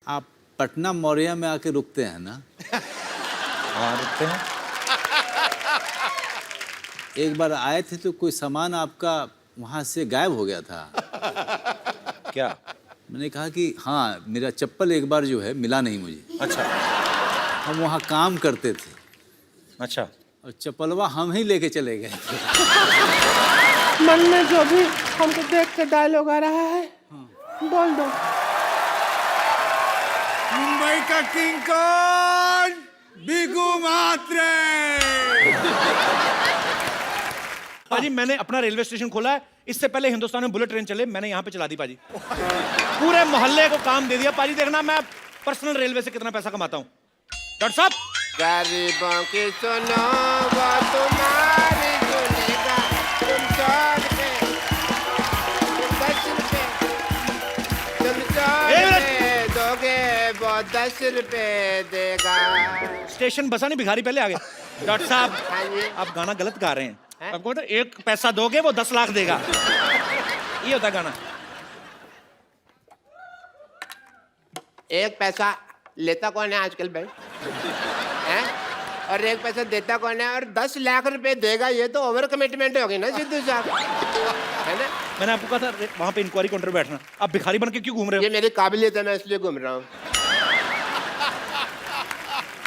आप पटना मौर्या में आके रुकते हैं ना? हाँ रुकते हैं। एक बार आए थे तो कोई सामान आपका वहाँ से गायब हो गया था। क्या? मैंने कहा कि हाँ, मेरा चप्पल एक बार जो है मिला नहीं मुझे। अच्छा हम वहाँ काम करते थे अच्छा। और चप्पलवा हम ही लेके चले गए थे। मन में जो भी हमको देख के डायलॉग आ रहा है बोल दो। मुंबई का किंग कौन? बिगू मात्रे। पाजी मैंने अपना रेलवे स्टेशन खोला है, इससे पहले हिंदुस्तान में बुलेट ट्रेन चले मैंने यहाँ पे चला दी पाजी। पूरे मोहल्ले को काम दे दिया पाजी। देखना मैं पर्सनल रेलवे से कितना पैसा कमाता हूँ। डॉक्टर साहब गरीबों की सुनो वो तुम्हारी सुनेगा, तुम 100 रुपए, तुम 10 रुपए, तुम 100 रुपए दोगे वो 10 रुपए देगा। स्टेशन बसा नहीं, भिखारी पहले आ गया। डॉक्टर साहब हाँ जी। आप गाना गलत गा रहे हैं। आपको पता है, 1 पैसा दोगे वो 10 लाख देगा। ये होता है गाना। 1 पैसा लेता कौन है आजकल भाई? हैं? और 1 पैसा देता कौन है? और 10 लाख रुपए देगा, ये तो ओवर कमिटमेंट होगी ना सिद्धू साहब, है ना? मैंने आपको कहा था वहां पे इंक्वायरी काउंटर बैठना। आप भिखारी बन के क्यों घूम रहे ये हो? मेरी काबिलियत है, मैं इसलिए घूम रहा हूँ।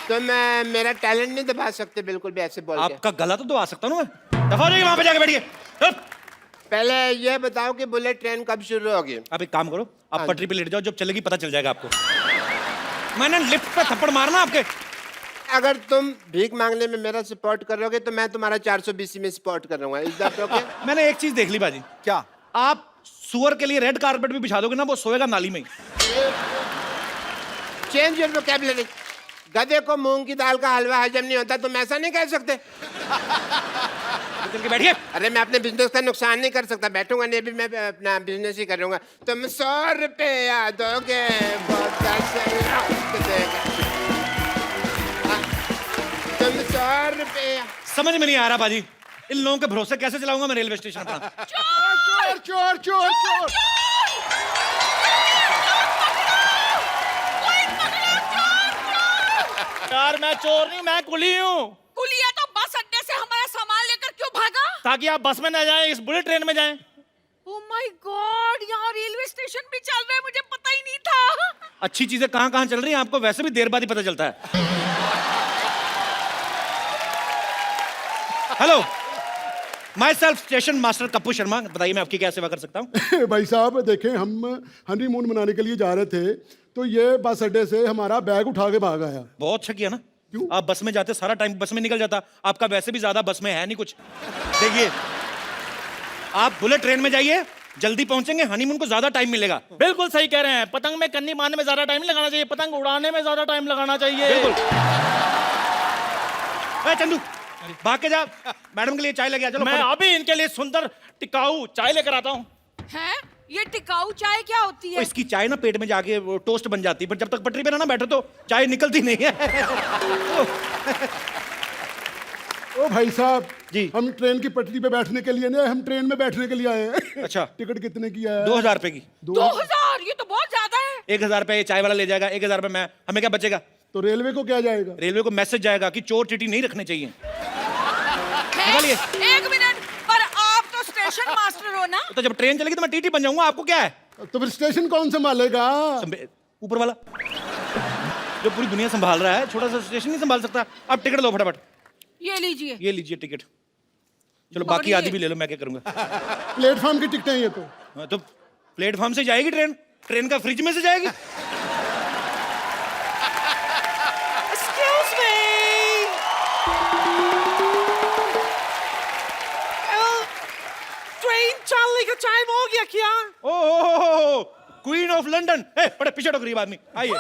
तो मैं मेरा टैलेंट नहीं दबा सकते बिल्कुल भी ऐसे बोल के। आपका गला तो दबा सकता हूँ ना मैं। दफा हो जाइए, वहां पे जाके बैठिए। हट! पहले ये बताओ कि बुलेट ट्रेन कब शुरू होगी? आप एक काम करो, आप हाँ पटरी पे लेट जाओ, जब चलेगी पता चल जाएगा आपको। मैंने लिफ्ट पे थप्पड़ मारना आपके। अगर तुम भीख मांगने में मेरा सपोर्ट करोगे तो मैं तुम्हारा 420 में सपोर्ट करूंगा। Is that okay? मैंने एक चीज देख ली बाजी। क्या? आप सुअर के लिए रेड कारपेट भी बिछा दोगे ना, वो सोएगा नाली में ही। Change your vocabulary. गधे को मूंग की दाल का हलवा हजम नहीं होता, तुम ऐसा नहीं कह सकते। चल के बैठिए। अरे मैं अपने बिजनेस का नुकसान नहीं कर सकता, बैठूंगा नहीं, भी मैं अपना बिजनेस ही करूंगा। तुम 100 रुपया दोगे वो 10 लाख देगा। हाँ, तुम 100 रुपया। समझ में नहीं आ रहा बाजी, इन लोगों के भरोसे कैसे चलाऊंगा मैं रेलवे स्टेशन अपना। चोर चोर चोर चोर। यार मैं चोर नहीं, मैं कुली हूँ। कुलिया तो बस अड्डे से हमारा सामान लेकर क्यों भागा? ताकि आप बस में ना जाएं, इस बुलेट ट्रेन में जाएं। ओह माय गॉड, यहाँ रेलवे स्टेशन भी चल रहा है, मुझे पता ही नहीं था। अच्छी चीजें कहाँ कहाँ चल रही हैं आपको वैसे भी देर बाद ही पता चलता है। Hello, my self station master Kappu Sharma, बताइए मैं आपकी क्या सेवा कर सकता हूँ? भाई साहब देखें, हम हनीमून मनाने के लिए जा रहे थे तो ये बस अड्डे से हमारा बैग उठा के भाग आया। बहुत अच्छा किया ना। क्यों? आप बस में जाते सारा टाइम बस में निकल जाता। आपका वैसे भी ज्यादा बस में है नहीं कुछ। देखिए आप बुलेट ट्रेन में जाइए, जल्दी पहुंचेंगे, हनीमून को ज्यादा टाइम मिलेगा। बिल्कुल सही कह रहे हैं, पतंग में कन्नी मारने में ज्यादा टाइम नहीं लगाना चाहिए, पतंग उड़ाने में ज्यादा टाइम लगाना चाहिए। बिल्कुल। चंदू भाग के जा, मैडम के लिए चाय लेके आ। चलो मैं अभी इनके लिए सुंदर टिकाऊ चाय लेकर आता हूँ। हैं? ये टिकाऊ चाय क्या होती है? इसकी चाय ना पेट में जाके वो टोस्ट बन जाती है, पर जब तक पटरी पे ना बैठो तो चाय निकलती नहीं है। ओ भाई साहब जी। हम ट्रेन की पटरी पे बैठने के लिए नहीं, हम ट्रेन में बैठने के लिए आए हैं। अच्छा। टिकट कितने की है? 2000 रुपए की। 2000? ये तो बहुत ज्यादा है। 1000 रुपए चाय वाला ले जाएगा, 1000 रुपए मैं, हमें क्या बचेगा? तो रेलवे को क्या जाएगा? रेलवे को मैसेज जाएगा कि चोर चीटी नहीं रखने चाहिए। निकालिए। 1 मिनट, पर आप तो स्टेशन मास्टर हो ना? तो जब ट्रेन चलेगी तो मैं टीटी बन जाऊंगा, आपको क्या है? तो फिर स्टेशन कौन संभालेगा? ऊपर वाला जो पूरी दुनिया संभाल रहा है, छोटा सा स्टेशन नहीं संभाल सकता। आप टिकट लो फटाफट। ये लीजिए। ये लीजिए टिकट। चलो बाकी आधी भी ले लो, मैं क्या करूंगा। प्लेटफॉर्म की टिकटें ये तो। हाँ, तो प्लेटफॉर्म से जाएगी ट्रेन, ट्रेन का फ्रिज में से जाएगी। Excuse me. ट्रेन चलने का टाइम हो गया क्या? ओह क्वीन ऑफ लंदन। बड़े पीछे गरीब आदमी, आइए।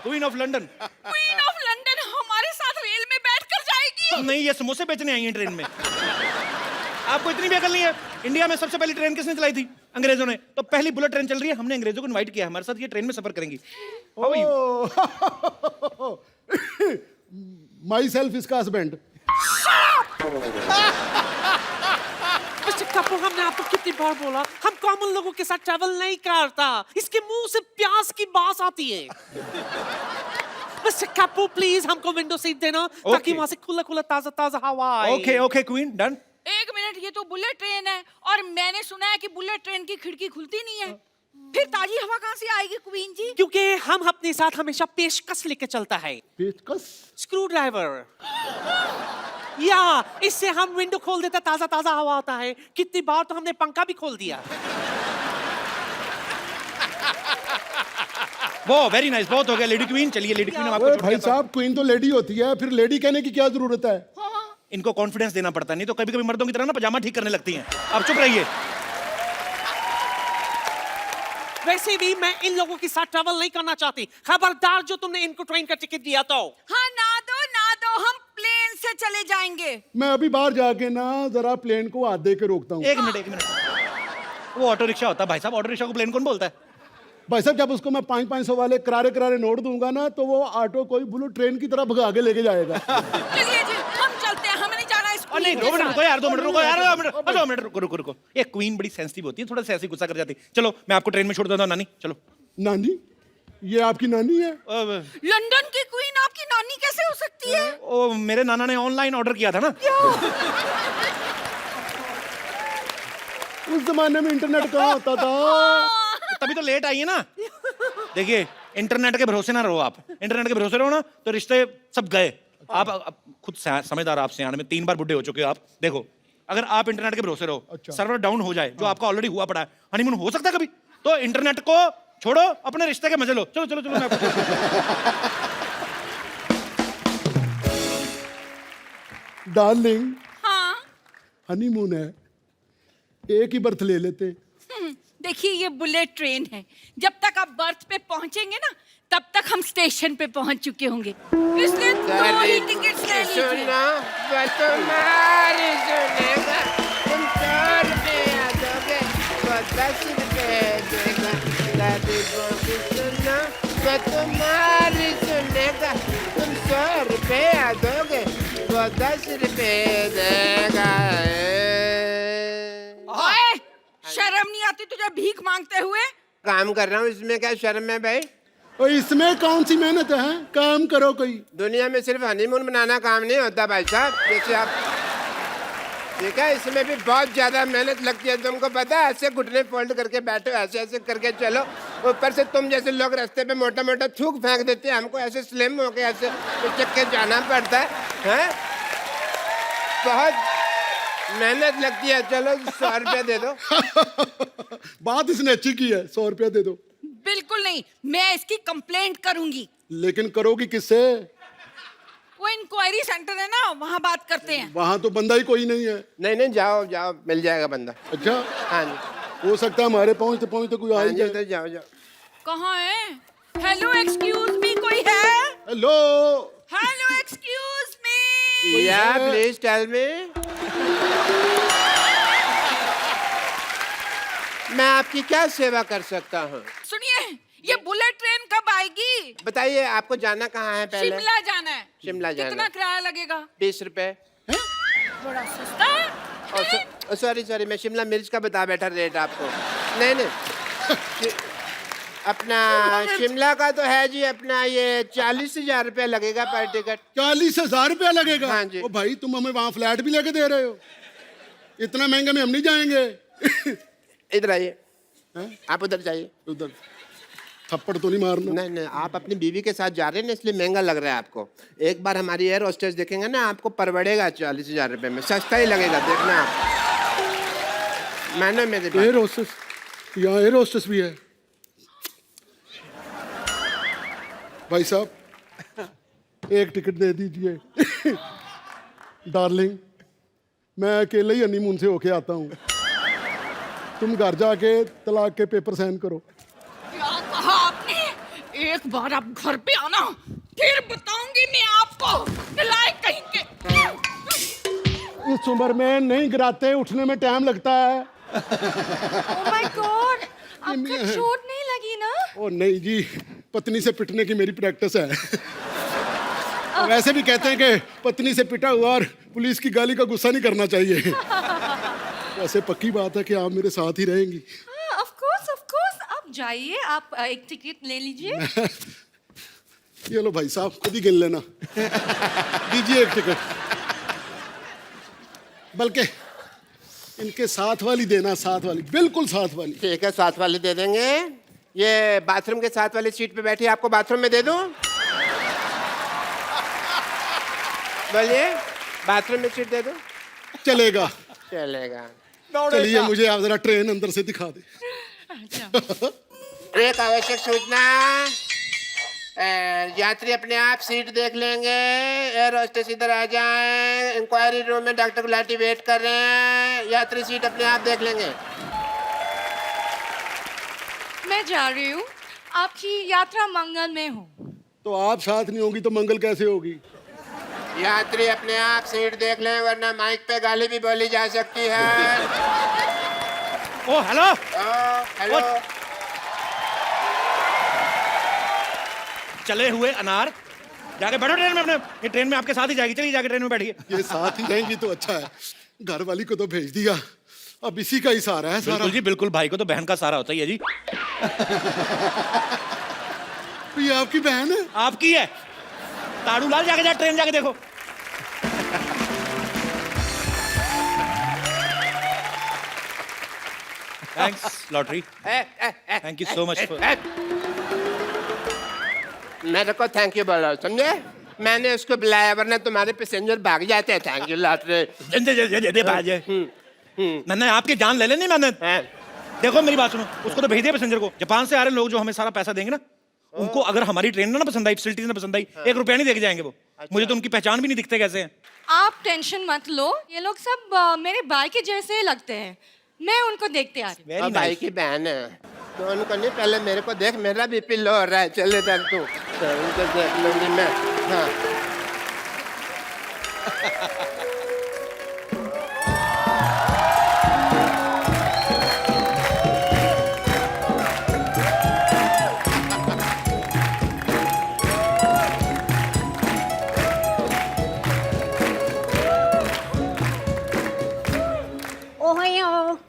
Queen of London. Queen of London हमारे साथ रेल में बैठकर जाएगी? नहीं, ये समोसे बेचने आई हैं ट्रेन में। आपको इतनी भी अकल नहीं है? इंडिया में सबसे पहली ट्रेन किसने चलाई थी? अंग्रेजों ने। तो पहली बुलेट ट्रेन चल रही है, हमने अंग्रेजों को इनवाइट किया हमारे साथ, ये ट्रेन में सफर करेंगी। How are you? My self इसका हस्बैंड। Mr. कपूर, हमने आपको कितनी बार बोला हम कॉमन लोगों के साथ ट्रैवल नहीं करता। इसके मुंह से प्यास की बास आती है। मिस्टर कपूर प्लीज हमको विंडो सीट देना ताकि वहां से खुला खुला ताजा ताजा हवा आए। Okay okay queen, done. एक मिनट, ये तो बुलेट ट्रेन है और मैंने सुना है कि बुलेट ट्रेन की खिड़की खुलती नहीं है, फिर ताजी हवा कहाँ से आएगी क्वीन जी? क्योंकि हम अपने साथ हमेशा पेशकश लेके चलता है। पेचकस? Screw driver. या इससे हम विंडो खोल देता, ताजा ताजा हवा आता है। कितनी बार तो हमने पंखा भी खोल दिया। वो वेरी नाइस, बहुत हो गया लेडी क्वीन। चलिए लेडी क्वीन, आपको ओए छोड़ भाई देता हूं। साहब, क्वीन तो लेडी होती है, फिर लेडी कहने की क्या जरूरत है? इनको कॉन्फिडेंस देना पड़ता है, नहीं तो कभी कभी मर्दों की तरह ना पजामा ठीक करने लगती हैं। आप चुप रहिए। वैसे भी मैं इन लोगों के साथ ट्रैवल नहीं करना चाहती। खबरदार जो तुमने इनको ट्रेन का टिकट दिया तो। हाँ ना दो, हम प्लेन से चले जाएंगे। मैं अभी बाहर जाके ना जरा प्लेन को हाथ दे के रोकता हूँ। एक मिनट, वो ऑटो रिक्शा होता है भाई साहब। ऑटो रिक्शा को प्लेन कौन बोलता है? भाई साहब, जब उसको मैं 500 वाले करारे नोट दूंगा ना, तो वो ऑटो कोई बुलेट ट्रेन की तरह भगा के लेके जाएगा। चलिए जी, हम चलते हैं, हमें नहीं जाना इस नहीं, 2 मिनट रुको यार, 2 मिनट रुको यार, 2 मिनट रुको। ये क्वीन बड़ी सेंसिटिव होती है, थोड़ा सा ऐसे गुस्सा कर जाती है। चलो मैं आपको ट्रेन में छोड़ देता हूँ नानी, चलो। नानी? ये आपकी नानी है? लंदन की क्वीन आपकी नानी कैसे हो सकती है? ओ, मेरे नाना ने ऑनलाइन ऑर्डर किया था ना। उस जमाने में इंटरनेट कहाँ होता था? तभी तो लेट आई है ना। देखिए, इंटरनेट के भरोसे ना रहो आप। इंटरनेट के भरोसे रहो ना तो रिश्ते सब गए। आप खुद समझदार, आप सियाने में 3 बार बुढ़े हो चुके हो आप। देखो, अगर आप इंटरनेट के भरोसे रहो, सर्वर डाउन हो जाए, जो आपका ऑलरेडी हुआ पड़ा है, हनीमून हो सकता है कभी, तो इंटरनेट को छोड़ो, अपने रिश्ते के मजे लो। चलो चलो चलो, मैं आपको डार्लिंग, हाँ हनीमून है, एक ही बर्थ ले लेते। देखिए, ये बुलेट ट्रेन है। जब तक आप बर्थ पे पहुंचेंगे ना, तब तक हम स्टेशन पे पहुंच चुके होंगे। इसलिए 2 ही टिकट्स ले लीजिए। सुना, तुम्हारी सुनेगा, तुम 100 रुपया दोगे, वो 10 रुपए देगा। दादी बोली सुना, तुम्हारी सुनेगा, तुम 100 रुपया दोगे, वो 10 रुपए देगा। ओए, शर्म नहीं आती तुझे भीख मांगते हुए? काम कर रहा हूँ, इसमें क्या शर्म है भाई? और इसमें कौन सी मेहनत है? काम करो कोई। दुनिया में सिर्फ हनीमून बनाना काम नहीं होता भाई साहब, जैसे आप, ठीक है, इसमें भी बहुत ज्यादा मेहनत लगती है, तुमको पता है? ऐसे घुटने फोल्ड करके बैठो, ऐसे ऐसे करके चलो, ऊपर से तुम जैसे लोग रास्ते पे मोटा मोटा थूक फेंक देते हैं, हमको ऐसे स्लिम होके ऐसे उचक के जाना पड़ता है? बहुत मेहनत लगती है। चलो 100 रुपया दे दो। बात इसने अच्छी की है, 100 रुपया दे दो। बिल्कुल नहीं, मैं इसकी कंप्लेंट करूंगी। लेकिन करोगी किससे? वो इंक्वायरी सेंटर है ना, वहाँ बात करते हैं। वहां तो बंदा ही कोई नहीं है। नहीं नहीं, जाओ जाओ, मिल जाएगा बंदा। अच्छा, हाँ जी, हो सकता है हमारे पहुंचते पहुंचते कोई आ हाँ ही जी, जाए। उधर जाओ जाओ। कहाँ है? हेलो एक्सक्यूज मी, कोई है? Hello, hello excuse me. या प्लीज टेल मी। मैं आपकी क्या सेवा कर सकता हूँ? सुनिए, ये बुलेट ट्रेन कब आएगी? बताइए, आपको जाना कहाँ है पहले? शिमला जाना है। शिमला जाना। कितना किराया लगेगा? 20 रुपए। बड़ा सस्ता है। सॉरी, मैं शिमला मिर्च का बता बैठा रेट आपको। नहीं नहीं, अपना शिमला का तो है जी, अपना ये 40,000 रुपया लगेगा पर टिकट। 40,000 रुपया लगेगा? हाँ जी। ओ भाई, तुम हमें वहाँ फ्लैट भी लेके दे रहे हो? इतना महंगा में हम नहीं जाएंगे। इधर आइए, आप उधर जाइए। उधर थप्पड़ तो नहीं मारना? नहीं नहीं, आप अपनी बीवी के साथ जा रहे हैं ना, इसलिए महंगा लग रहा है आपको। एक बार हमारी एयर होस्टेस देखेंगे ना, आपको परवड़ेगा 40,000 रुपये में, सस्ता ही लगेगा, देखना आप। मैंने मेरे एयर होस्टेस? यहाँ एयर होस्टेस भी है? भाई साहब, एक टिकट दे दीजिए। डार्लिंग, मैं अकेले ही हनीमून से होके आता हूँ, तुम घर जाके तलाक के पेपर साइन करो। क्या कहा आपने? एक बार आप घर पे आना, फिर बताऊंगी मैं आपको। लायक कहीं के। इस उम्र में नहीं गिराते, उठने में टाइम लगता है। ओह माय गॉड, आपको चोट नहीं लगी ना? ओ नहीं जी, पत्नी से पिटने की मेरी प्रैक्टिस है। वैसे भी कहते हैं कि पत्नी से पिटा हुआ और पुलिस की गाली का गुस्सा नहीं करना चाहिए। वैसे पक्की बात है कि आप मेरे साथ ही रहेंगी। ऑफ कोर्स आप जाइए, आप एक टिकट ले लीजिए। ये लो भाई साहब, खुद ही गिन लेना। दीजिए एक टिकट, बल्कि इनके साथ वाली देना, साथ वाली, बिल्कुल साथ वाली। ठीक है, साथ वाली दे देंगे। ये बाथरूम के साथ वाली सीट पे बैठी, आपको बाथरूम में दे दूं? बोलिए, बाथरूम में सीट दे दूं? चलेगा। चलेगा। चलिए, मुझे आप जरा ट्रेन अंदर से दिखा दे। एक आवश्यक सूचना, यात्री अपने आप सीट देख लेंगे। एयर होस्टेस इधर आ जाएं। इंक्वायरी रूम में डॉक्टर गुलाटी वेट कर रहे हैं। यात्री सीट अपने आप देख लेंगे। मैं जा रही हूँ, आपकी यात्रा मंगल में हो। तो आप साथ नहीं होगी तो मंगल कैसे होगी? यात्री अपने आप सीट देख लें, वरना माइक पे गाली भी बोली जा सकती है। ओ हेलो, हेलो। चले हुए अनार, जाके बैठो ट्रेन में अपने। ये ट्रेन में आपके साथ ही जाएगी, चलिए जाके ट्रेन में बैठिए। ये साथ ही रहेंगी तो अच्छा है। घर वाली को तो भेज दिया, अब इसी का ही सहारा है सारा। बिल्कुल जी बिल्कुल, भाई को तो बहन का सहारा होता ही है जी। तो ये आपकी बहन है? आपकी है। ताड़ू लाल, जाके ट्रेन जाके देखो। Thanks lottery, thank you so much. मेरे को थैंक यू बोलो, समझे? मैंने उसको बुलाया, वरना तुम्हारे पैसेंजर भाग जाते हैं। Thank you lottery. मैंने आपकी जान ले लेनी मैंने। देखो मेरी बात सुनो, उसको तो भेज दिया पैसेंजर को। जापान से आ रहे लोग जो हमें सारा पैसा देंगे ना, उनको अगर हमारी ट्रेन ना पसंद आई, फैसिलिटीज ना पसंद आई, 1 रुपया नहीं देके जाएंगे वो। मुझे तो उनकी पहचान भी नहीं दिखते कैसे हैं। आप टेंशन मत लो, ये लोग सब मेरे भाई के जैसे लगते हैं। मैं उनको देखते आ रही हूँ। और भाई की बहन है तो उनको नहीं, पहले मेरे को देख, मेरा बीपी लो हो रहा है। चले इधर तू, तो उनको देख लूंगी मैं। हाँ। ओहायो,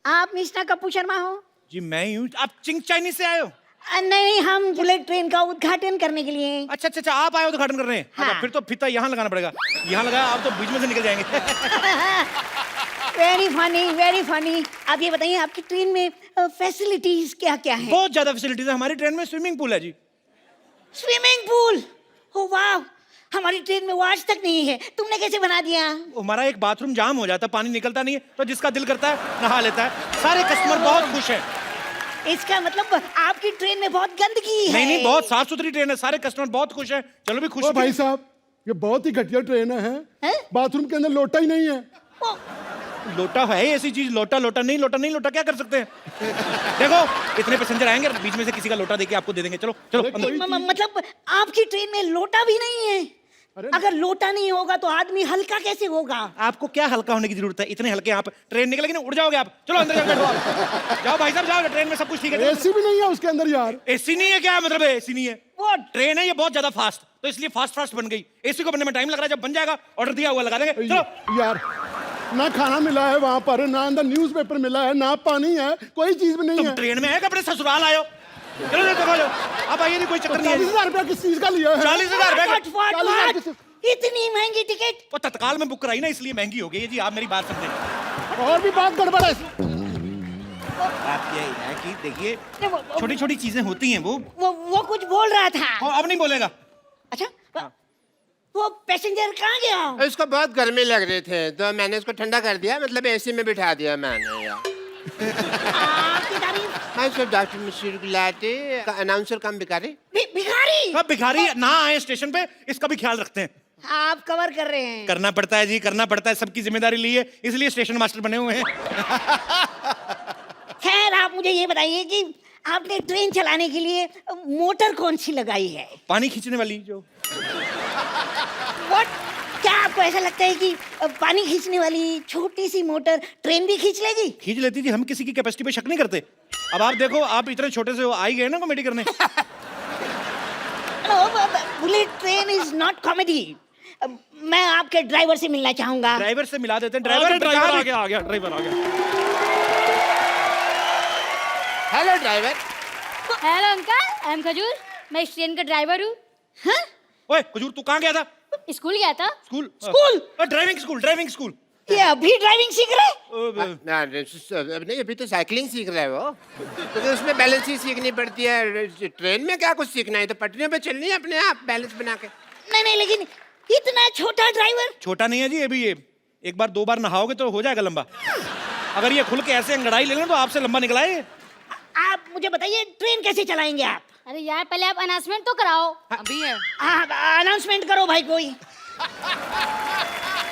आप मिस्टर कपूर शर्मा हो? जी मैं ही हूँ। आप चिंग चाइनीज से आए हो? नहीं, हम बुलेट ट्रेन का उद्घाटन करने के लिए। अच्छा अच्छा अच्छा, आप आए हो उद्घाटन कर रहे हैं? हाँ। अच्छा, फिर तो फीता यहाँ लगाना पड़ेगा। यहाँ लगाया आप तो बीच में से निकल जाएंगे। Very funny, very funny. आप ये बताइए, आपकी ट्रेन में फैसिलिटीज क्या क्या है? बहुत ज्यादा फैसिलिटीज है हमारी ट्रेन में। स्विमिंग पूल है जी। Swimming pool? ओ वाह, हमारी ट्रेन में वो आज तक नहीं है। तुमने कैसे बना दिया? हमारा एक बाथरूम जाम हो जाता, पानी निकलता नहीं है, तो जिसका दिल करता है नहा लेता है। सारे कस्टमर बहुत खुश हैं। इसका मतलब आपकी ट्रेन में बहुत गंदगी है। नहीं नहीं, बहुत साफ सुथरी ट्रेन है, सारे कस्टमर बहुत खुश हैं। चलो भी खुश। ओ भाई साहब, ये बहुत ही घटिया ट्रेन है। बाथरूम के अंदर लोटा ही नहीं है। लोटा है ऐसी चीज? लोटा लोटा नहीं, लोटा नहीं, लोटा क्या कर सकते हैं? देखो इतने पैसेंजर आएंगे, बीच में से किसी का लोटा देके आपको दे देंगे। चलो चलो अंदर। मतलब आपकी ट्रेन में लोटा भी नहीं है? अगर लोटा नहीं होगा तो आदमी हल्का कैसे होगा? आपको क्या हल्का होने की जरूरत है? इतने हल्के आप, ट्रेन निकलेगी ना उड़ जाओगे आप। चलो अंदर जाओ, बैठो आप। जाओ भाई साहब जाओ, ट्रेन में सब कुछ ठीक है। एसी भी नहीं है उसके अंदर यार। एसी नहीं है? क्या मतलब है एसी नहीं है? वो ट्रेन है ये बहुत ज्यादा फास्ट, तो इसलिए फास्ट बन गई। एसी को बनने में टाइम लग रहा है, जब बन जाएगा ऑर्डर दिया हुआ लगा देंगे। चलो यार, ना खाना मिला है वहाँ पर, ना अंदर न्यूज़पेपर मिला है, ना पानी है, कोई चीज भी नहीं तुम है। ट्रेन में है कि अपने ससुराल आयो? चलो देखो जाओ, अब आइए, नहीं कोई चक्कर नहीं है। 40,000 रुपया किस चीज का लिया है? 40,000 रुपए What, what, 40,000 what? इतनी महंगी टिकट? वो तत्काल में बुक कराई ना, इसलिए महंगी हो गई है जी। आप मेरी बात समझे। और भी बात गड़बड़ है। बात ये है कि देखिए, छोटी छोटी चीजें होती हैं। वो कुछ बोल रहा था। वो अब नहीं बोलेगा। अच्छा, वो पैसेंजर कहाँ गया? उसको बहुत गर्मी लग रही थी, तो मैंने उसको ठंडा कर दिया, मतलब एसी में बिठा दिया मैंने यार। आपकी तारीफ। मैं सर डॉक्टर मिश्र गुलाटी, अनाउंसर कम भिखारी। भिखारी? अब भिखारी ना आए स्टेशन पे, इसका भी ख्याल रखते हैं। आप कवर कर रहे हैं। करना पड़ता है जी, करना पड़ता है। सबकी जिम्मेदारी ली है, इसलिए स्टेशन मास्टर बने हुए हैं। खैर, आप मुझे ये बताइए कि आपने ट्रेन चलाने के लिए मोटर कौन सी लगाई है? पानी खींचने वाली जो। What? क्या आपको ऐसा लगता है कि पानी खींचने वाली छोटी सी मोटर ट्रेन भी खींच लेगी? खींच लेती थी, हम किसी की कैपेसिटी पे शक नहीं करते। अब आप देखो, आप इतने छोटे से आ ही गए ना कॉमेडी करने। Bullet train is not comedy. मैं आपके ड्राइवर से मिलना चाहूंगा। ड्राइवर से मिला देते हैं। ड्राइवर ड्राइवर आ गया आ गया ड्राइवर आ गया। Hello driver. Hello uncle, I am खजूर, मैं इस ट्रेन का ड्राइवर हूँ। हाँ? ओए कुजूर, तू कहाँ गया था? स्कूल गया था। School? School? Driving school, driving school. ये अभी ड्राइविंग सीख रहे? नहीं, अभी तो साइकिलिंग सीख रहा है वो, क्योंकि उसमें बैलेंस ही सीखनी पड़ती है। ट्रेन में क्या कुछ सीखना है, तो पटरियों पे चलनी है अपने आप बैलेंस बना के। नहीं नहीं, लेकिन इतना छोटा ड्राइवर। छोटा नहीं है जी, अभी ये एक बार 2 बार नहाओगे तो हो जाएगा लंबा। अगर ये खुल के ऐसे अंगड़ाई ले लें तो आपसे लंबा निकला है। आप मुझे बताइए ट्रेन कैसे चलाएंगे आप? अरे यार, पहले आप अनाउंसमेंट तो कराओ। अभी है। अनाउंसमेंट करो भाई कोई।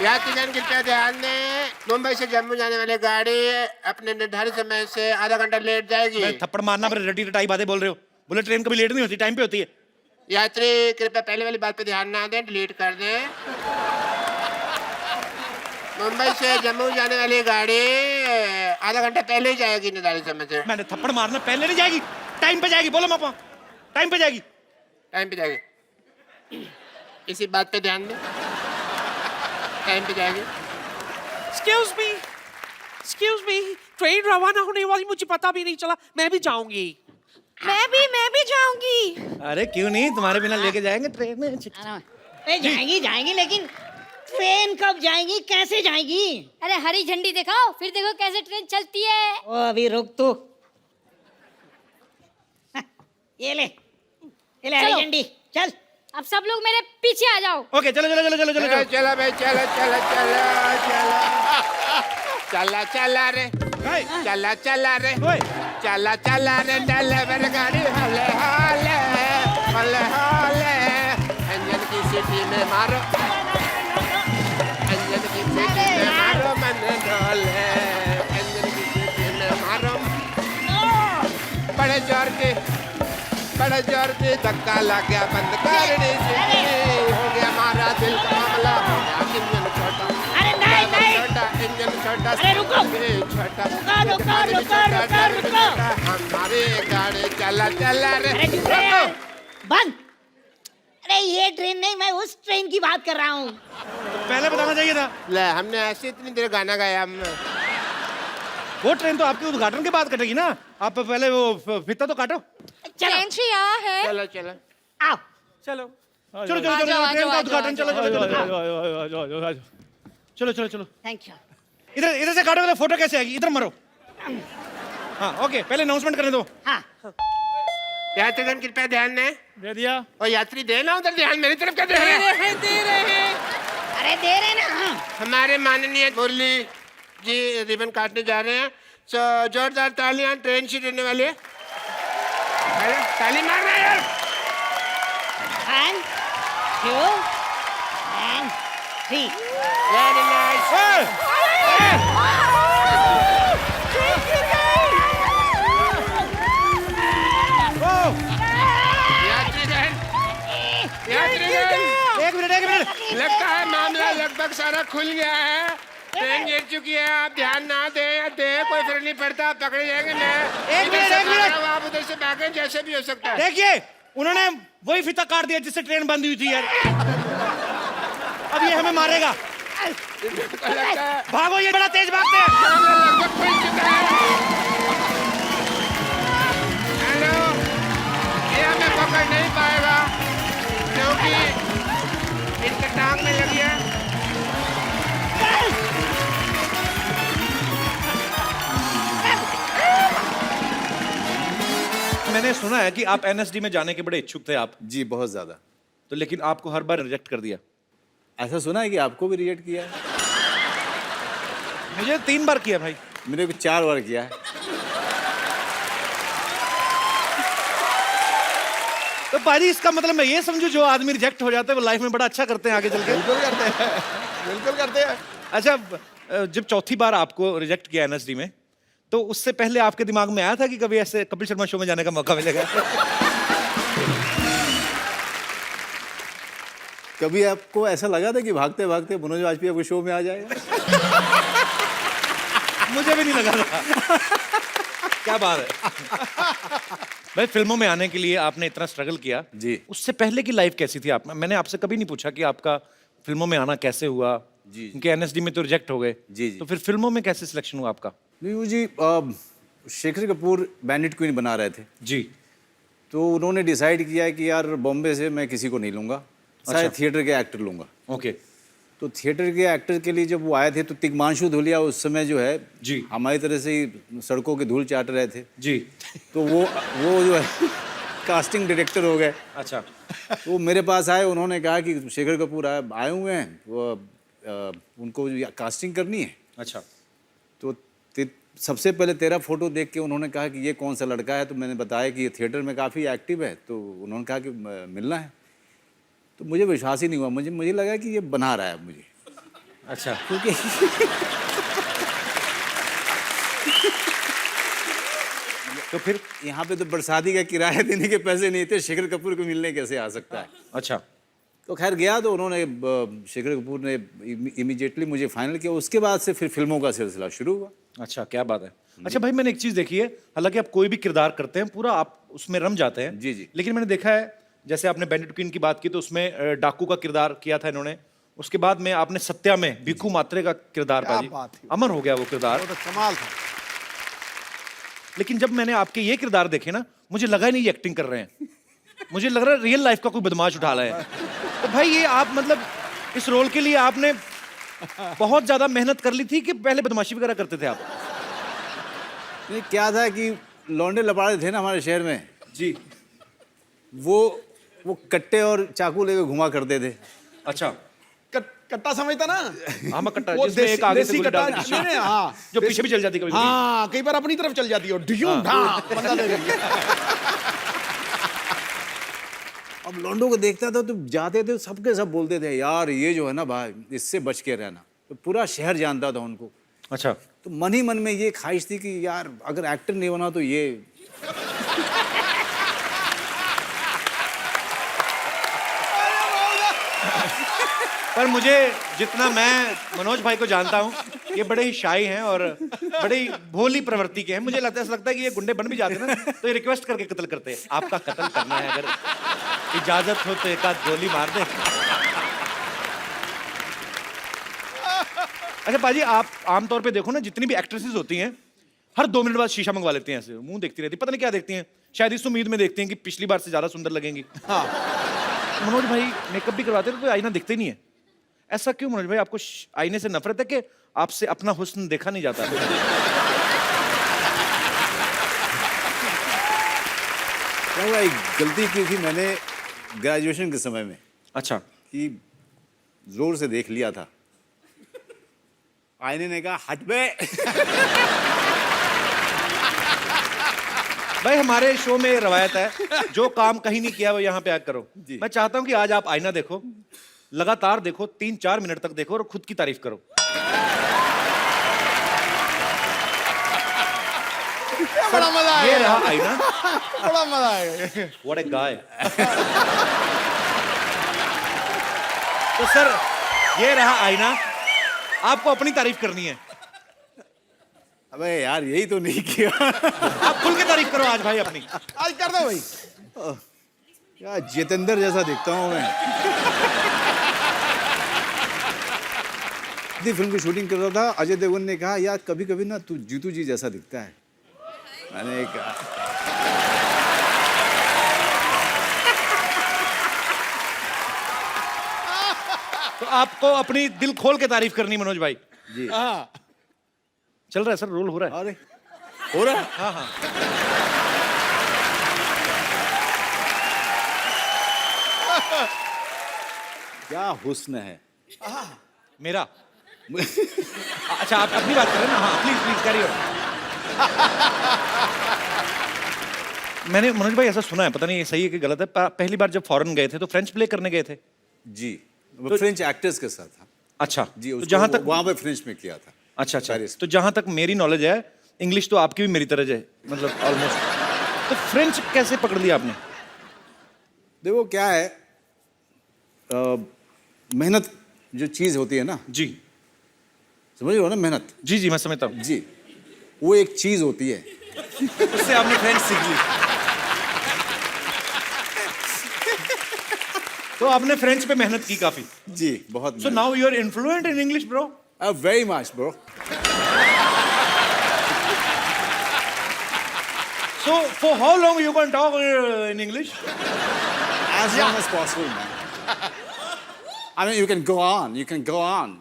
यात्रीगण कृपया ध्यान दें, मुंबई से जम्मू जाने वाली गाड़ी अपने निर्धारित समय से आधा घंटा लेट जाएगी। थप्पड़ मारना, पर रटी रटाई बातें बोल रहे हो। बुलेट ट्रेन कभी लेट नहीं होती, टाइम पे होती है। यात्री कृपया पहले वाली बात पे ध्यान ना दें, डिलीट कर दें। मुंबई से जम्मू जाने वाली गाड़ी आधा घंटा पहले ही जाएगी निर्धारित समय से। मैंने थप्पड़ मारना, पहले नहीं जाएगी, टाइम पे जाएगी। बोलो मापा, टाइम पे जाएगी। टाइम पे जाएगी, इसी बात पे ध्यान दें, टाइम पे जाएगी। Excuse me, ट्रेन रवाना होने वाली, मुझे पता भी नहीं चला। मैं भी जाऊंगी। मैं भी जाऊंगी। अरे क्यों नहीं, तुम्हारे बिना लेके जाएंगे ट्रेन में। जाएंगी जाएंगी, लेकिन ट्रेन कब जाएगी, कैसे जाएगी? अरे हरी झंडी दिखाओ, फिर देखो कैसे ट्रेन चलती है। ओ अभी रुक तू। ये ले हरी चलो। झंडी, चल। अब सब लोग मेरे पीछे आ जाओ। ओके, चलो चलो चलो चलो चलो चलो चलो। चलो भाई, चलो चलो चलो चलो चला रे, चला चला रे, ओए, चला चला रे, ड्राइवर गाड़ी हले हले हले हले। इंजन की सीटी में मारो, इंजन की सीटी में मारो, मन डोले। इंजन की सीटी में मारो, बड़े जोर के धक्का लग गया, बंद करनी सीटी। हो गया हमारा दिल का मामला, हो गया इंजन छोटा, अरे नहीं नहीं, छोटा इंजन छोटा, अरे रुको। छोटा, रुको। हमारी गाड़ी चला चला रे। अरे चुप रहे यार। बंद। अरे ये ट्रेन नहीं, मैं उस ट्रेन की बात कर रहा हूँ। पहले बताना चाहिए था। ले, हमने ऐसे इतनी देर गाना गाया हम। वो ट्रेन तो आपके उद्घाटन के बाद कटेगी ना, आप पहले वो फीता तो काटो। चलो यहाँ है। चलो चलो आओ। चलो। चलो चलो चलो, ट्रेन का उद्घाटन। चलो चलो चलो चलो चलो चलो। Thank you. इधर इधर से काटोगे तो फोटो कैसे आएगी? इधर मरो। हाँ ओके, पहले अनाउंसमेंट करने दो। हाँ। यात्रीगण कृपया ध्यान दें। दे दिया। और यात्री देना उधर ध्यान, मेरी तरफ क्या दे रहे हैं? अरे दे रहे ना। हाँ। हमारे माननीय मुरली जी रिबन काटने जा रहे हैं। जोरदार तालियां, ट्रेन सी रहने वाली है। अरे, ताली मार रहे हैं। 1 2 and 3। Very nice. यात्रीगण, एक मिनट। लगता है मामला लगभग सारा खुल गया है। ट्रेन गिर चुकी है, आप ध्यान ना दें या दें, कोई फर्क नहीं पड़ता, आप पकड़े जाएंगे। मैं एक इधर से मिनट। खा रहा हूँ, आप उधर से भागें, जैसे भी हो सकता है। देखिए, उन्होंने वही फीता काट दिया जिससे ट्रेन बंद हुई थी यार। अब ये हमें मारेगा। लगता है भागो, ये बड़ा तेज भागते हैं। मामला लगभग खुल चुका है। हेलो, ये हमें पकड़ नहीं पाएगा क्योंकि इनके टांग में लगी है। मैंने सुना है कि आप एनएसडी में जाने के बड़े इच्छुक थे आप, जी बहुत ज्यादा। तो लेकिन आपको हर बार रिजेक्ट कर दिया। ऐसा सुना है कि आपको भी रिजेक्ट किया है? मुझे 3 बार किया भाई। मेरे को 4 बार किया है। तो पाजी, इसका मतलब मैं ये समझू जो आदमी रिजेक्ट हो जाता है वो लाइफ में बड़ा अच्छा करते हैं आगे चल के। बिल्कुल करते हैं। अच्छा, जब चौथी बार आपको रिजेक्ट किया एनएसडी में, तो उससे पहले आपके दिमाग में आया था कि कभी ऐसे कपिल शर्मा शो में जाने का मौका मिलेगा? कभी आपको ऐसा लगा था कि भागते भागते मनोज वाजपेयी आपके शो में आ जाएगा? मुझे भी नहीं लगा था। क्या बात है। भाई, फिल्मों में आने के लिए आपने इतना स्ट्रगल किया जी। उससे पहले की लाइफ कैसी थी? आप, मैंने आपसे कभी नहीं पूछा कि आपका फिल्मों में आना कैसे हुआ? जी। क्योंकि एनएसडी में तो रिजेक्ट हो गए। जी, जी। तो फिर फिल्मों में कैसे सिलेक्शन हुआ आपका? नहीं जी, शेखर कपूर बैंडिट क्वीन बना रहे थे, जी। तो उन्होंने डिसाइड किया कि यार बॉम्बे से मैं किसी को नहीं लूँगा, सारे थिएटर के एक्टर लूँगा। ओके। तो थिएटर के एक्टर के लिए जब वो आए थे तो तिग्मांशु धूलिया उस समय जो है जी। हमारी तरह से ही सड़कों की धूल चाट रहे थे, जी। तो वो जो है कास्टिंग डायरेक्टर हो गए। अच्छा। तो मेरे पास आए, उन्होंने कहा कि शेखर कपूर आए हुए हैं, वो उनको कास्टिंग करनी है। अच्छा। तो सबसे पहले तेरा फोटो देख के उन्होंने कहा कि ये कौन सा लड़का है, तो मैंने बताया कि ये थिएटर में काफ़ी एक्टिव है, तो उन्होंने कहा कि मिलना है। तो मुझे विश्वास ही नहीं हुआ, मुझे लगा कि ये बना रहा है मुझे। अच्छा। क्योंकि तो फिर यहाँ पे तो बरसाती का किराया देने के पैसे नहीं थे, शेखर कपूर को मिलने कैसे आ सकता है। अच्छा। तो खैर गया, तो उन्होंने शेखर कपूर ने इमीडिएटली मुझे फाइनल किया। उसके बाद से फिर फिल्मों का सिलसिला शुरू हुआ। अच्छा, क्या बात है। अच्छा भाई, मैंने एक चीज़ देखी है, हालांकि आप कोई भी किरदार करते हैं पूरा आप उसमें रम जाते हैं। जी, जी। लेकिन मैंने देखा है, जैसे आपने बैंडिट क्वीन की बात की तो उसमें डाकू का किरदार किया था इन्होंने। उसके बाद में आपने सत्या में भिखू मात्रे का किरदार क्या पाजी, बात है। अमर हो गया वो किरदार। वो तो कमाल था। लेकिन जब मैंने आपके ये किरदार देखे ना, मुझे लगा ही नहीं ये एक्टिंग कर रहे हैं, मुझे लग रहा है रियल लाइफ का कोई बदमाश उठा रहा है। तो भाई ये आप मतलब इस रोल के लिए आपने बहुत ज्यादा मेहनत कर ली थी कि पहले बदमाशी वगैरह करते थे आप? नहीं, क्या था कि लौंडे लपाड़े थे ना हमारे शहर में जी। वो कट्टे और चाकू लेके घुमा करते थे। अच्छा। कट्टा समझता ना? हाँ, मैं कट्टा, वो जिसमें एक आगे से देसी गोली डाल कट्टा, के- नहीं, नहीं, हाँ, जो पीछे भी चल जाती कभी कभी। हाँ, कई बार अपनी तरफ चल जाती है, ढियूं ढां, बंदा दे देती है। अब लौंडों को देखता था तो जाते थे, सबके सब बोलते थे यार ये जो है ना भाई, इससे बच के रहना। तो पूरा शहर जानता था उनको। अच्छा। तो मन ही मन में ये ख्वाहिश थी कि यार अगर एक्टर नहीं बना तो ये पर मुझे जितना मैं मनोज भाई को जानता हूँ, ये बड़े ही शाई हैं और बड़े ही भोली प्रवृत्ति के हैं। मुझे ऐसा लगता है कि ये गुंडे बन भी जाते हैं ना तो ये रिक्वेस्ट करके कत्ल करते हैं, आपका कत्ल करना है, अगर इजाजत हो तो एक आध गोली मार दे। अच्छा पाजी, आप आमतौर पे देखो ना, जितनी भी एक्ट्रेसेस होती हैं हर 2 मिनट बाद शीशा मंगवा लेती हैं, ऐसे मुंह देखती रहती, पता नहीं क्या देखती हैं, शायद इस उम्मीद में देखती हैं कि पिछली बार से ज्यादा सुंदर लगेंगी। हाँ। मनोज भाई मेकअप भी करवाते हैं तो आईना दिखते नहीं है, ऐसा क्यों मनोज भाई? आपको आईने से नफरत है कि आपसे अपना हुस्न देखा नहीं जाता? क्या हुआ, एक गलती की थी मैंने ग्रेजुएशन के समय में। अच्छा। कि जोर से देख लिया था, आईने ने कहा हट बे। भाई हमारे शो में रवायत है, जो काम कहीं नहीं किया वो यहाँ पे आकर करो। मैं चाहता हूँ कि आज आप आईना देखो, लगातार देखो, 3-4 मिनट तक देखो और खुद की तारीफ करो। बड़ा मजा ये आया, रहा आईना। बड़ा मजा आया। What a guy। तो सर ये रहा आईना, आपको अपनी तारीफ करनी है। अबे यार यही तो नहीं किया। आप खुल के तारीफ करो आज भाई अपनी। आज कर दो भाई। क्या जितेंद्र जैसा दिखता हूँ मैं। फिल्म की शूटिंग कर रहा था, अजय देवगन ने कहा यार कभी कभी ना तू जीतू जी जैसा दिखता है। मैंने कहा तो आपको अपनी दिल खोल के तारीफ करनी मनोज भाई। जी चल रहा है सर, रोल हो रहा है। अरे हो रहा है? हाँ हाँ। क्या हुस्न है मेरा। अच्छा आप अपनी बात कर रहे हैं ना? हाँ प्लीज प्लीज कैरी ऑन। मैंने मनोज भाई ऐसा सुना है, पता नहीं ये सही है कि गलत है, पहली बार जब फॉरेन गए थे तो फ्रेंच प्ले करने गए थे? जी, वो फ्रेंच एक्टर्स के साथ था। अच्छा जी, तो उसको जहां तक वहां पे फ्रेंच में किया था। अच्छा अच्छा, पेरिस। तो जहां तक मेरी नॉलेज है, इंग्लिश तो आपकी भी मेरी तरह है, मतलब ऑलमोस्ट। तो फ्रेंच कैसे पकड़ लिया आपने? देखो क्या है, मेहनत जो चीज होती है ना, जी समझ रहे हो ना, मेहनत। जी जी मैं समझता हूँ। जी, वो एक चीज होती है। उससे आपने फ्रेंच सीख ली। तो आपने फ्रेंच पे मेहनत की काफी. जी बहुत. So now you are influent in English, bro. Very much, bro. So for how long you can talk in English? As long as possible, man. I mean, you can go on. You can go on.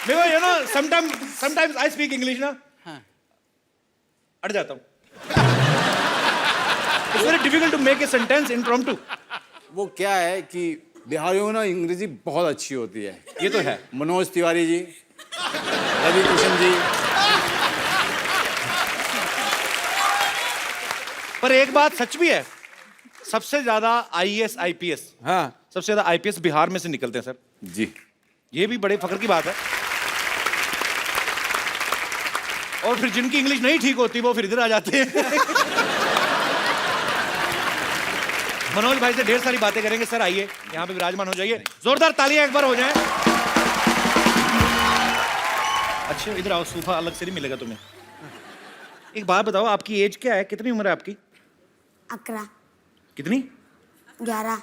Because you know, sometimes I speak English ना. अड़ जाता हूँ. It's very difficult to make a sentence impromptu. वो क्या है कि बिहारियों में ना अंग्रेजी बहुत अच्छी होती है. ये तो है. मनोज तिवारी जी, रवि किशन जी. पर एक बात सच भी है, सबसे ज्यादा IAS IPS, हाँ सबसे ज्यादा IPS बिहार में से निकलते हैं सर. जी. ये भी बड़े फख्र की बात है. और फिर जिनकी इंग्लिश नहीं ठीक होती वो फिर इधर आ जाते हैं. मनोज भाई से ढेर सारी बातें करेंगे. सर आइए यहाँ पे विराजमान हो जाइए. जोरदार तालियां एक बार हो जाएं. अच्छा इधर आओ, सोफा अलग से नहीं मिलेगा तुम्हें. एक बात बताओ, आपकी एज क्या है, कितनी उम्र है आपकी? 11 कितनी? 11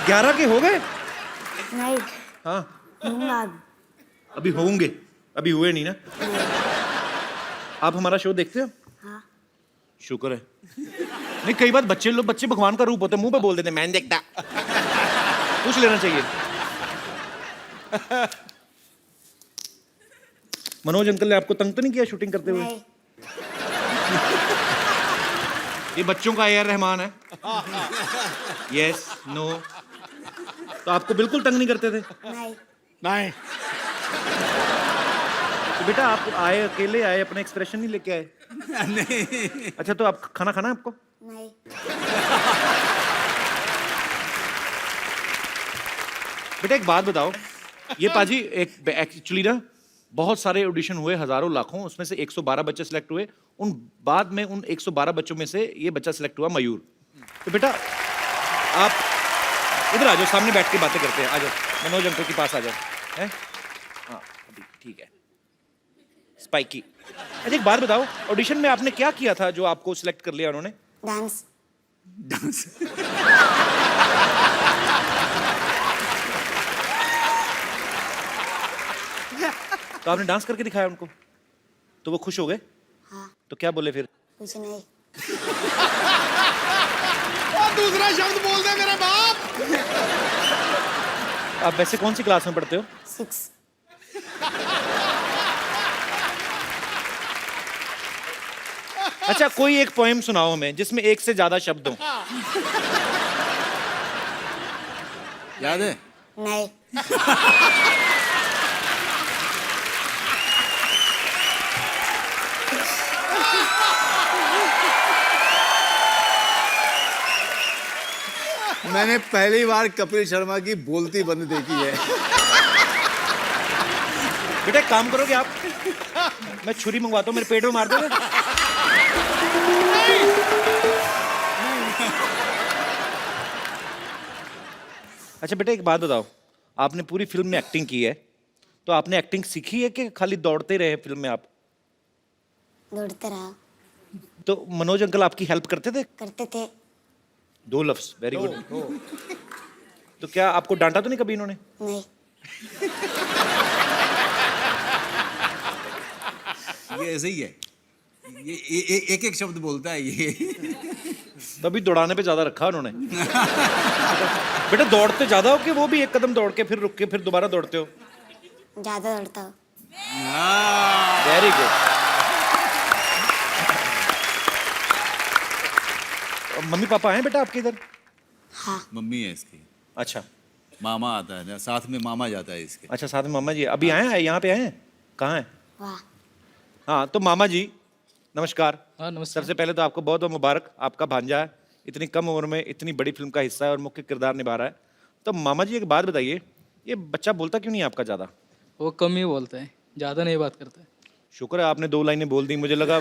11 के हो गए? नहीं हाँ दूंगा अभी होंगे, अभी हुए नहीं ना. आप हमारा शो देखते हो? हाँ शुक्र है. नहीं कई बार बच्चे भगवान का रूप होते हैं, मुंह पे बोल देते हैं मैं नहीं देखता. पूछ लेना चाहिए. मनोज अंकल ने आपको तंग तो नहीं किया शूटिंग करते हुए? नहीं ये बच्चों का AR रहमान है. Yes no. तो आपको बिल्कुल तंग नहीं करते थे? नहीं नहीं तो बेटा आप आए, अकेले आए, अपना एक्सप्रेशन नहीं लेके आए? नहीं. अच्छा तो आप खाना खाना है आपको? नहीं बेटा एक बात बताओ, ये पाजी एक एक्चुअली ना बहुत सारे ऑडिशन हुए, हजारों लाखों, उसमें से 112 बच्चे सिलेक्ट हुए. उन बाद में उन 112 बच्चों में से ये बच्चा सिलेक्ट हुआ मयूर. तो बेटा आप इधर आ जाओ, सामने बैठ के बातें करते हैं. आ जाओ मनोज अंकल के पास आ जाओ. हैं? हाँ अभी ठीक है. स्पाइकी. अच्छा एक बात बताओ, ऑडिशन में आपने क्या किया था जो आपको सिलेक्ट कर लिया उन्होंने? डांस तो आपने डांस करके दिखाया उनको, तो वो खुश हो गए? हाँ तो क्या बोले फिर? कुछ नहीं और दूसरा शब्द बोल दे मेरे बाप. आप वैसे कौन सी क्लास में पढ़ते हो? 6 अच्छा कोई एक पोएम सुनाओ हमें जिसमें एक से ज्यादा शब्द हो. याद है? नहीं मैंने पहली बार कपिल शर्मा की बोलती बंद देखी है. बेटा एक काम करोगे आप, मैं छुरी मंगवाता हूँ, मेरे पेट में मार दोगे? अच्छा बेटा एक बात बताओ, आपने पूरी फिल्म में एक्टिंग की है, तो आपने एक्टिंग सीखी है कि खाली दौड़ते रहे फिल्म में आप? दौड़ते रहा तो मनोज अंकल आपकी हेल्प करते थे? करते थे 2 लफ्ज. Very good. तो क्या आपको डांटा तो नहीं कभी इन्होंने? नहीं ये ऐसे ही है. ये एक एक शब्द बोलता है ये. तभी दौड़ाने पे ज्यादा रखा उन्होंने. बेटा दौड़ते ज्यादा हो कि वो भी एक कदम दौड़ के फिर रुक के फिर दोबारा दौड़ते हो? ज्यादा दौड़ता हूँ वेरी गुड. मम्मी पापा हैं बेटा आपके इधर? हाँ मम्मी है इसकी. अच्छा मामा आता है, साथ में मामा जाता है इसके. अच्छा साथ में मामा जी अभी आए हैं, यहाँ पे आए हैं? कहाँ हैं? वाह हाँ तो मामा जी नमस्कार. हाँ नमस्कार. सबसे पहले तो आपको बहुत बहुत मुबारक, आपका भांजा है, इतनी कम उम्र में इतनी बड़ी फिल्म का हिस्सा है और मुख्य किरदार निभा रहा है. तो मामा जी एक बात बताइए, ये बच्चा बोलता क्यों नहीं है आपका ज्यादा? वो कम ही बोलते हैं, ज्यादा नहीं बात करते. शुक्र है आपने 2 लाइनें बोल दी, मुझे लगा.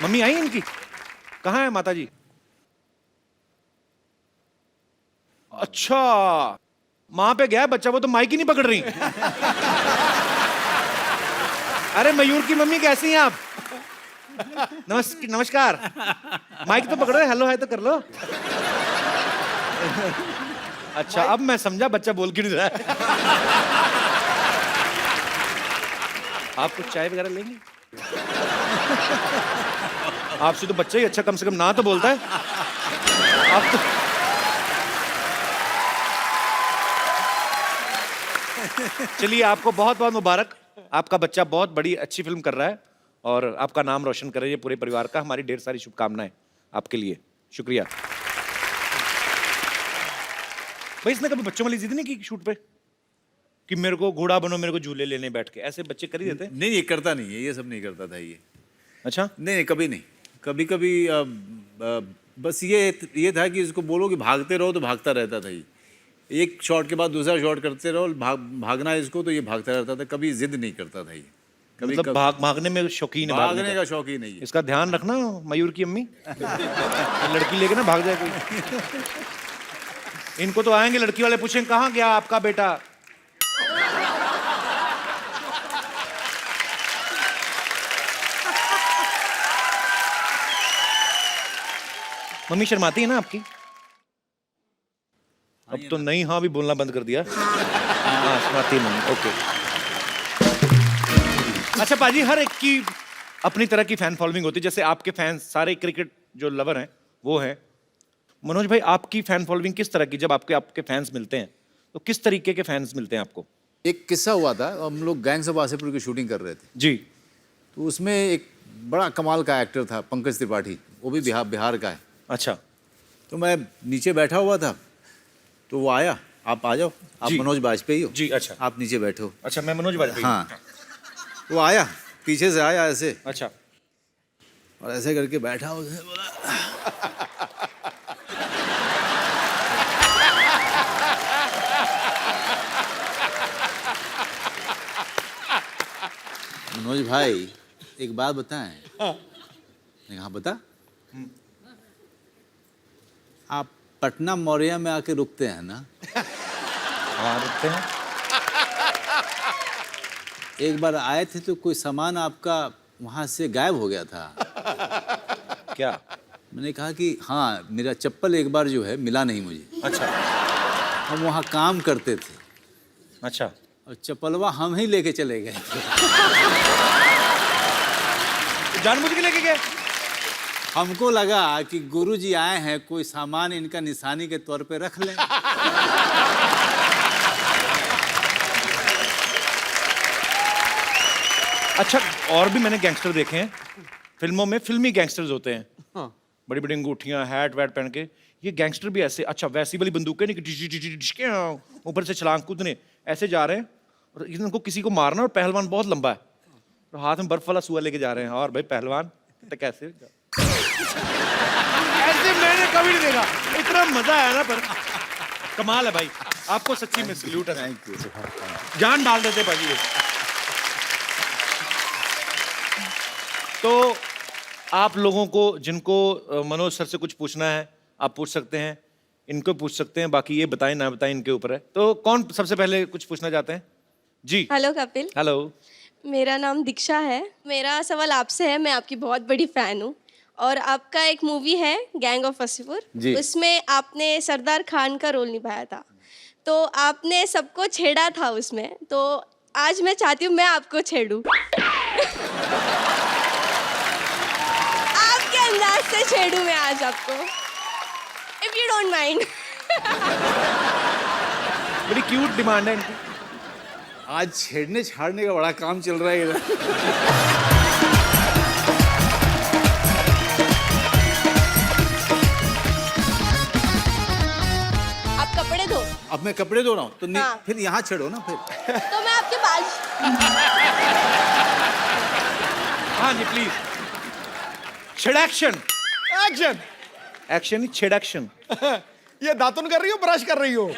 मम्मी आई इनकी? कहाँ है माता जी? अच्छा माँ पे गया है बच्चा, वो तो माइक ही नहीं पकड़ रही. अरे मयूर की मम्मी कैसी हैं आप? नमस्कार। माइक तो पकड़ो, हेलो है तो कर लो। अच्छा अब मैं समझा बच्चा बोल क्यों नहीं रहा है। आप कुछ चाय वगैरह लेंगे? आपसे तो बच्चा ही अच्छा कम से कम ना तो बोलता है। आप तो चलिए आपको बहुत बहुत मुबारक। आपका बच्चा बहुत बड़ी अच्छी फिल्म कर रहा है और आपका नाम रोशन कर रही है पूरे परिवार का। हमारी ढेर सारी शुभकामनाएं आपके लिए। शुक्रिया। भाई इसने कभी बच्चों वाली जिद नहीं की शूट पे कि मेरे को घोड़ा बनो, मेरे को झूले लेने बैठ के? ऐसे बच्चे कर ही देते हैं? नहीं ये करता नहीं है, ये सब नहीं करता था ये। अच्छा नहीं कभी नहीं। कभी कभी बस ये था कि इसको बोलो कि भागते रहो तो भागता रहता था ये। एक शॉट के बाद दूसरा शॉट करते रहो, भागना है इसको तो ये भागता रहता था। कभी जिद नहीं करता था ये। कभी मतलब भागने में शौकीन है? भागने का शौक ही नहीं है। इसका ध्यान रखना मयूर की अम्मी, लड़की लेके ना भाग जाए कोई। इनको तो आएंगे लड़की वाले पूछेंगे कहाँ गया आपका बेटा। मम्मी शर्माती है ना आपकी? अब तो नहीं हाँ भी बोलना बंद कर दिया। हाँ शर्माती है मम्मी। ओके। अच्छा पाजी, हर एक की अपनी तरह की फैन फॉलोइंग होती है। जैसे आपके फैंस सारे क्रिकेट जो लवर हैं वो हैं। मनोज भाई आपकी फैन फॉलोइंग किस तरह की? जब आपके फैंस मिलते हैं तो किस तरीके के फैंस मिलते हैं आपको? एक किस्सा हुआ था, हम लोग गैंग्स ऑफ वासेपुर की शूटिंग कर रहे थे जी। तो उसमें एक बड़ा कमाल का एक्टर था पंकज त्रिपाठी, वो भी बिहार का है। अच्छा। तो मैं नीचे बैठा हुआ था तो वो आया, आप आ जाओ, आप जी। मनोज बाजपेयी हो। जी अच्छा। आप नीचे बैठो। अच्छा मैं मनोज वाजपेयी। हाँ वो आया, पीछे से आया ऐसे अच्छा। और ऐसे करके बैठा, उसने बोला मनोज भाई एक बात बताएं। मैंने कहा बता। आप पटना मौर्या में आके रुकते हैं ना? हाँ रुकते हैं। एक बार आए थे तो कोई सामान आपका वहां से गायब हो गया था। क्या? मैंने कहा कि हाँ मेरा चप्पल एक बार जो है मिला नहीं मुझे। अच्छा। हम वहाँ काम करते थे। अच्छा। और चप्पलवा हम ही लेके चले गए थे। जानबूझ के लेके गए? हमको लगा कि गुरुजी आए हैं, कोई सामान इनका निशानी के तौर पे रख लें। अच्छा और भी मैंने गैंगस्टर देखे हैं फिल्मों में। फिल्मी गैंगस्टर्स होते हैं। हाँ। बड़ी बड़ी अंगूठियां, हैट वैट पहन के। ये गैंगस्टर भी ऐसे, अच्छा वैसी वाली बंदूकें नहीं कि ऊपर से छलांग कूदने, ऐसे जा रहे हैं और इनको किसी को मारना। और पहलवान बहुत लंबा है और हाथ में बर्फ वाला सुआ लेके जा रहे हैं। और भाई पहलवान तो कैसे ऐसे मैंने कभी नहीं देखा। इतना मजा आया ना, पर कमाल है भाई। आपको सच्ची में सल्यूट है। Thank you. जान डाल देते भाई ये। तो आप लोगों को जिनको मनोज सर से कुछ पूछना है आप पूछ सकते हैं, इनको पूछ सकते हैं। बाकी ये बताएं ना बताएं इनके ऊपर है। तो कौन सबसे पहले कुछ पूछना चाहते हैं? जी। हेलो कपिल। हेलो। मेरा नाम दीक्षा है। मेरा सवाल आपसे है, मैं आपकी बहुत बड़ी फैन हूँ और आपका एक मूवी है गैंग ऑफ वासेपुर, उसमें आपने सरदार खान का रोल निभाया था। तो आपने सबको छेड़ा था उसमें, तो आज मैं चाहती हूँ मैं आपको छेड़ूं। आपके अंदाज से छेड़ूं मैं आज आपको, इफ यू डोंट माइंड। बड़ी क्यूट डिमांड है इनकी। आज छेड़ने छाड़ने का बड़ा काम चल रहा है इधर। आप कपड़े धो। अब मैं कपड़े धो रहा हूँ तो हाँ। फिर यहाँ छेड़ो ना फिर। तो मैं आपके बाल। हाँ जी प्लीज। छेड़ैक्शन। एक्शन। एक्शन ही छेड़ैक्शन। ये दातुन कर रही हो, ब्रश कर रही हो?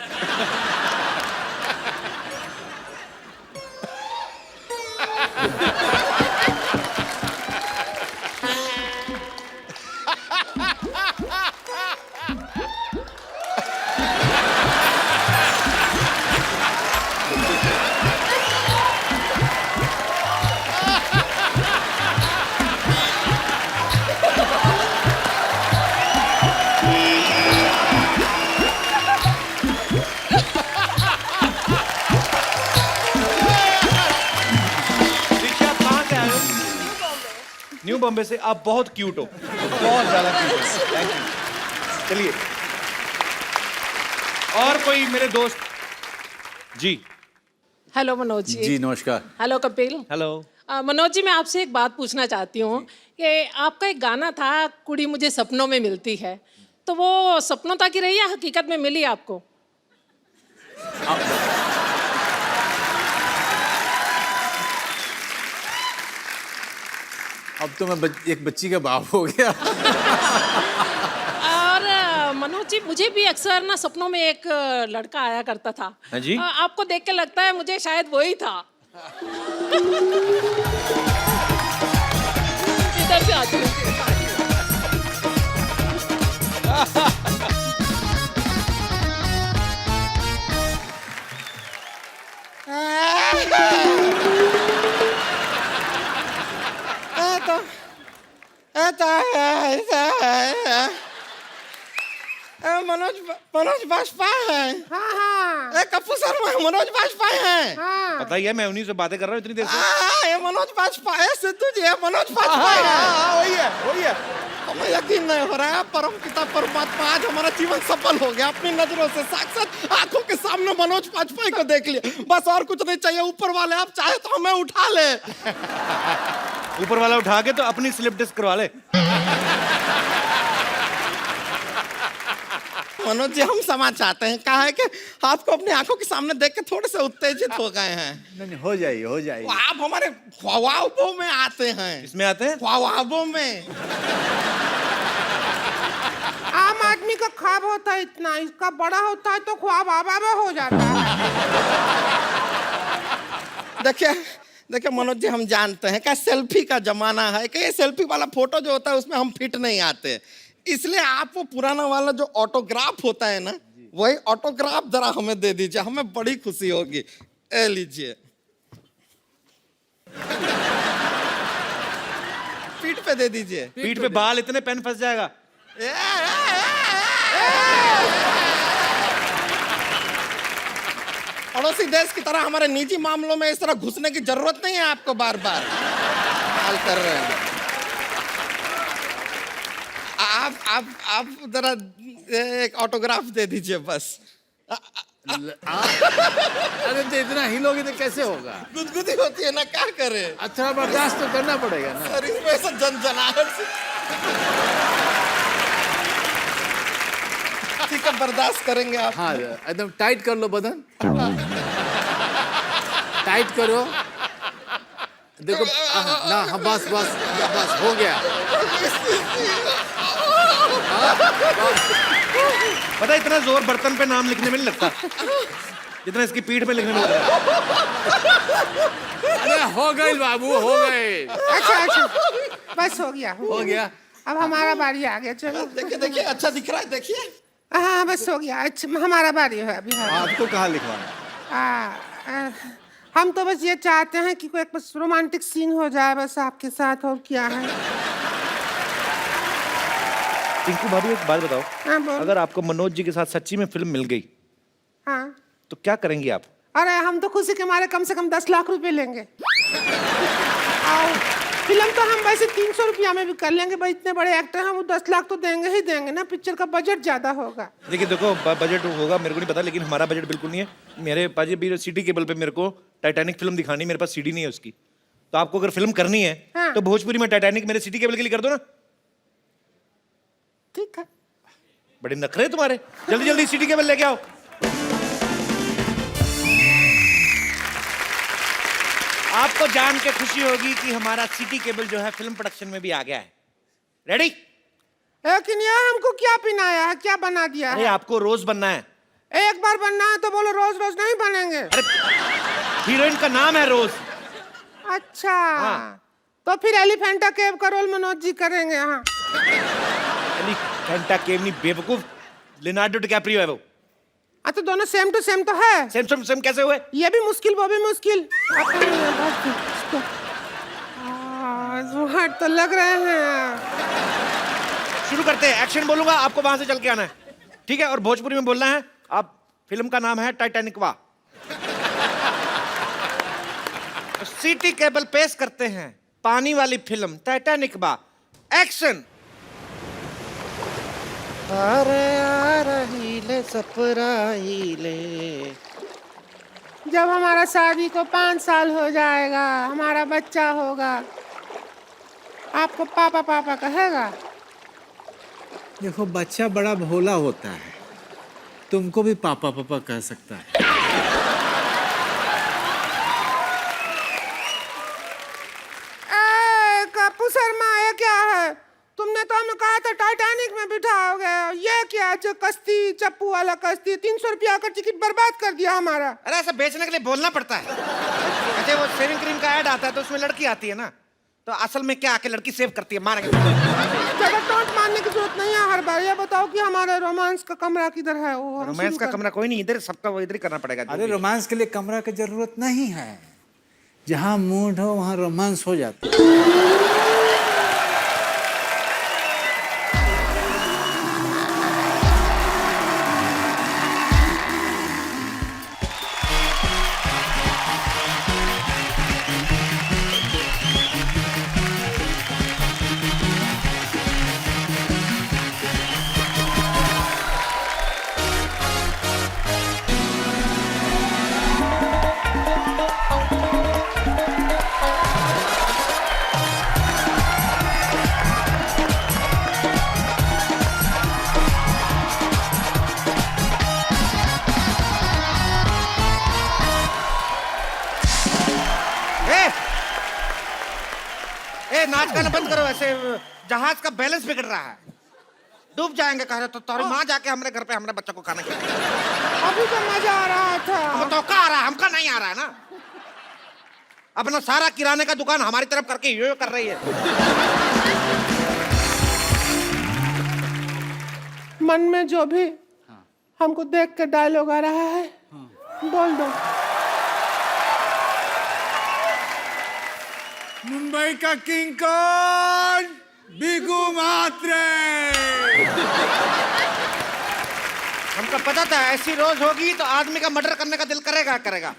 न्यू बॉम्बे से। आप बहुत क्यूट हो, बहुत ज्यादा क्यूट हो। Thank you. चलिए, और कोई मेरे दोस्त जी। हेलो मनोज जी। जी नमस्कार। हेलो कपिल। हेलो। मनोज जी, मैं आपसे एक बात पूछना चाहती हूँ कि आपका एक गाना था, कुड़ी मुझे सपनों में मिलती है, तो वो सपनों तक ही रही या हकीकत में मिली आपको? अब तो मैं एक बच्ची का बाप हो गया। और मनोज जी, मुझे भी अक्सर ना सपनों में एक लड़का आया करता था। हाँ जी? आपको देख के लगता है मुझे शायद वही था। इधर से आते हैं। मनोज बाजपेयी है। हाँ हाँ कपूर शर्मा मनोज बाजपेयी है। पता ही है, मैं उन्हीं से बातें कर रहा हूँ इतनी देर से। ये मनोज बाजपेयी है, सिद्धू जी है, मनोज बाजपेयी है। वही है, वही है। हमें यकीन नहीं हो रहा है, परम पिता परमात्मा आज हमारा जीवन सफल हो गया। अपनी नजरों से साक्षात आंखों के सामने मनोज बाजपेयी को देख लिया, बस और कुछ नहीं चाहिए। ऊपर वाले आप चाहे तो हमें उठा ले। ऊपर वाला उठा के तो अपनी स्लिप डिस्क करवा ले। मनोज जी, हम क्षमा चाहते हैं, कहा है कि आपको अपनी आंखों के सामने देख के थोड़े से उत्तेजित हो गए हैं। नहीं हो जाइए, हो जाइए। आप हमारे ख्वाबों में आते हैं। इसमें आते हैं ख्वाबों में। आम आदमी का ख्वाब होता है इतना, इसका बड़ा होता है तो ख्वाब आबा हो जाता है। देखिए मनोज जी, हम जानते हैं कि सेल्फी का जमाना है, कि ये सेल्फी वाला फोटो जो होता है उसमें हम फिट नहीं आते, इसलिए आप वो पुराना वाला जो ऑटोग्राफ होता है ना, वही ऑटोग्राफ जरा हमें दे दीजिए, हमें बड़ी खुशी होगी। ए लीजिए। पीठ पे दे दीजिए। पीठ पे बाल इतने पेन फंस जाएगा। पड़ोसी देश की तरह हमारे निजी मामलों में इस तरह घुसने की जरूरत नहीं है आपको बार बार। हाल कर रहे हैं आप जरा एक ऑटोग्राफ दे दीजिए बस। अरे तो इतना हिलोगे तो कैसे होगा? गुदगुदी होती है ना, क्या करे। अच्छा बर्दाश्त तो करना पड़ेगा ना। सर इसमें से जनजनाहट से ठीक है, बर्दाश्त करेंगे आप। हाँ एकदम टाइट कर लो बदन, टाइट करो। देखो ना, हाँ बस बस बस हो गया। पता है, इतना जोर बर्तन पे नाम लिखने में नहीं लगता जितना इसकी पीठ पे लिखने में लग रहा है। अरे हो गई बाबू, हो गए। अच्छा बस हो गया। हो गया। अब हमारा बारी आ गया। चलो देखिए अच्छा दिख रहा है, देखिए। हाँ बस हो गया। अच्छा हमारा बारी है अभी। आपको कहाँ लिखवाना? हम तो बस ये चाहते हैं कि कोई एक बस रोमांटिक सीन हो जाए बस आपके साथ, और क्या है। टिंकू भाभी, एक बात बताओ, हाँ बोल। अगर आपको मनोज जी के साथ सच्ची में फिल्म मिल गई हाँ तो क्या करेंगी आप? अरे हम तो खुशी के मारे कम से कम 10 लाख रुपए लेंगे। और फिल्म तो हम वैसे 300 रुपया में भी कर लेंगे भाई, इतने बड़े एक्टर हैं, वो 10 लाख तो देंगे ही देंगे ना, पिक्चर का बजट ज्यादा होगा। देखिए देखो, बजट होगा मेरे को नहीं पता, लेकिन हमारा बजट बिल्कुल नहीं है। मेरे पाजी भी सिटी केबल पे मेरे को टाइटैनिक फिल्म दिखानी, मेरे पास सीडी नहीं है उसकी। तो आपको अगर फिल्म करनी है हाँ। तो भोजपुरी में टाइटैनिक मेरे सिटी केबल के लिए कर दो ना। ठीक है। बड़े नखरे तुम्हारे, जल्दी जल्दी सिटी केबल लेके आओ। आपको जान के खुशी होगी कि हमारा सिटी केबल जो है फिल्म प्रोडक्शन में भी आ गया है। रेडी? लेकिन यार हमको क्या पिनाया है, क्या बना दिया अरे है? आपको रोज बनना है। एक बार बनना है तो बोलो, रोज रोज नहीं बनेंगे। अरे हीरोइन का नाम है रोज। अच्छा हाँ। तो फिर एलिफेंटा केव का रोल मनोज जी करेंगे। हाँ एलिफेंटा केव नहीं बेवकूफ, लियोनार्डो डिकैप्रियो है वो। तो दोनों सेम टू सेम तो है। सेम सेम सेम कैसे हुए? ये भी मुश्किल वो भी मुश्किल। स्मार्ट तो लग रहे हैं। शुरू करते हैं, एक्शन बोलूंगा, आपको वहां से चल के आना है, ठीक है? और भोजपुरी में बोलना है। आप फिल्म का नाम है टाइटैनिक वा। सिटी केबल पेश करते हैं पानी वाली फिल्म टाइटैनिक बा एक्शन। अरे आ रही ले सपराई ले। जब हमारा शादी को 5 साल हो जाएगा, हमारा बच्चा होगा, आपको पापा पापा कहेगा? देखो बच्चा बड़ा भोला होता है, तुमको भी पापा पापा कह सकता है। कपूर शर्मा ये क्या है? तुमने तो हमें कहा था टाइटैनिक में बिठाओगे, ये क्या जो कश्ती चप्पू वाला कश्ती 300 रुपया का टिकट बर्बाद कर दिया हमारा। अरे ऐसा बेचने के लिए बोलना पड़ता है। अच्छा वो शेविंग क्रीम का ऐड आता है तो उसमें लड़की आती है ना, तो असल में क्या आके लड़की सेव करती है, मारेंगे। ज्यादा टोंट मारने की जरूरत नहीं है हर बार। ये बताओ कि हमारा रोमांस का कमरा किधर है? वो रोमांस का कमरा कोई नहीं, इधर सबका वो इधर ही करना पड़ेगा। अरे रोमांस के लिए कमरा की जरूरत नहीं है, जहाँ मूड हो वहाँ रोमांस हो जाता है। नाच गाना बंद करो, ऐसे जहाज का बैलेंस बिगड़ रहा है, डूब जाएंगे। कह रहे तो तुम्हारी माँ जाके हमारे घर पे हमारे बच्चों को खाना खिलाएगी। अभी तो मजा आ रहा था। तो क्या आ रहा है? हमका नहीं आ रहा है ना। अपना सारा किराने का दुकान हमारी तरफ करके यो कर रही है। मन में जो भी हमको देख के डायलॉग आ रहा है बोल दो। मुंबई का किंग कौन? बिगू मात्रे। हमको पता था ऐसी रोज होगी तो आदमी का मर्डर करने का दिल करेगा करेगा।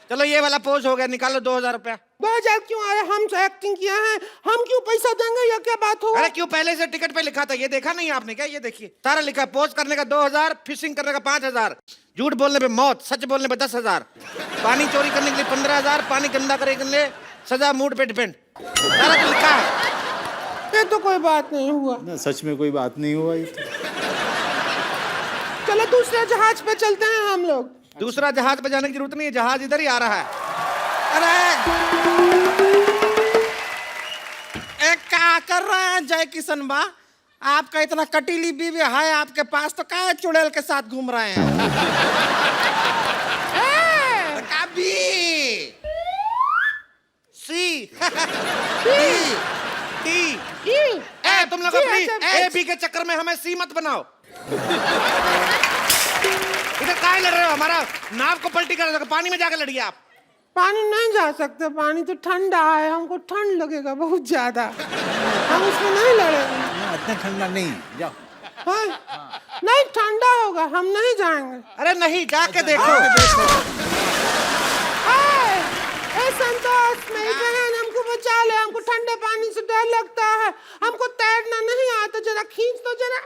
चलो ये वाला पोज हो गया, निकालो 2000 रुपया। 2000 क्यों आया? हम तो एक्टिंग किया है, हम क्यों पैसा देंगे? ये क्या बात हुआ? अरे क्यों, पहले से टिकट पे लिखा था, ये देखा नहीं आपने क्या? ये देखिए सारा लिखा, पोज करने का 2000, फिशिंग करने का 5000, झूठ बोलने पे मौत, सच बोलने पे 10,000, पानी चोरी करने के लिए 15,000, पानी गंदा करने के लिए सजा, मूड पे डिपेंड, सारा तो लिखा है। ये तो कोई बात नहीं हुआ ना, सच में कोई बात नहीं हुआ। ये तो चलो दूसरे जहाज पे चलते हैं हम लोग। दूसरा जहाज पे जाने की जरूरत नहीं है, जहाज इधर ही आ रहा है। अरे क्या कर रहे हैं जय किशन बा? आपका इतना कटीली बीवी है आपके पास, तो क्या चुड़ैल के साथ घूम रहे हैं? कभी सी टी तुम लोग अपनी ए बी के चक्कर में हमें सी मत बनाओ। इधर काहे लड़ रहे हो? हमारा नाव को पलटी कर दो, पानी में जाकर लड़िए आप। पानी नहीं जा सकते, पानी तो ठंडा है, हमको ठंड लगेगा बहुत ज्यादा, हम उसमें नहीं लड़ेंगे। इतना ठंडा नहीं, जाओ। हाँ? नहीं ठंडा होगा, हम नहीं जाएंगे। अरे नहीं, जाके देखो। संतोष मेरी बहन, हमको बचा ले, हमको ठंडे पानी से डर लगता है, हमको तैरना नहीं आता, जरा खींच दो जरा।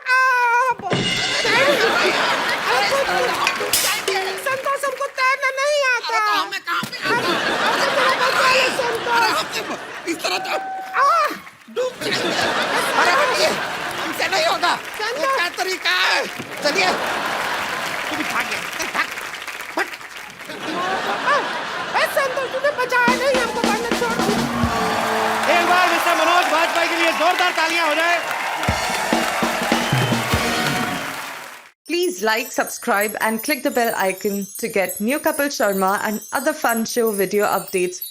संतोष हमको तैरना नहीं आता। इस तरह तो डूब जाएंगे। अरे हमसे नहीं होगा, क्या तरीका है? चलिए तू भी भाग गया, भाग। संतोष तुझे बचाया नहीं, हमको करना छोड़ दो। एक बार मिस्टर मनोज वाजपेयी के लिए जोरदार तालियां हो जाए। Please like, subscribe and click the bell icon to get new Kapil Sharma and other fun show video updates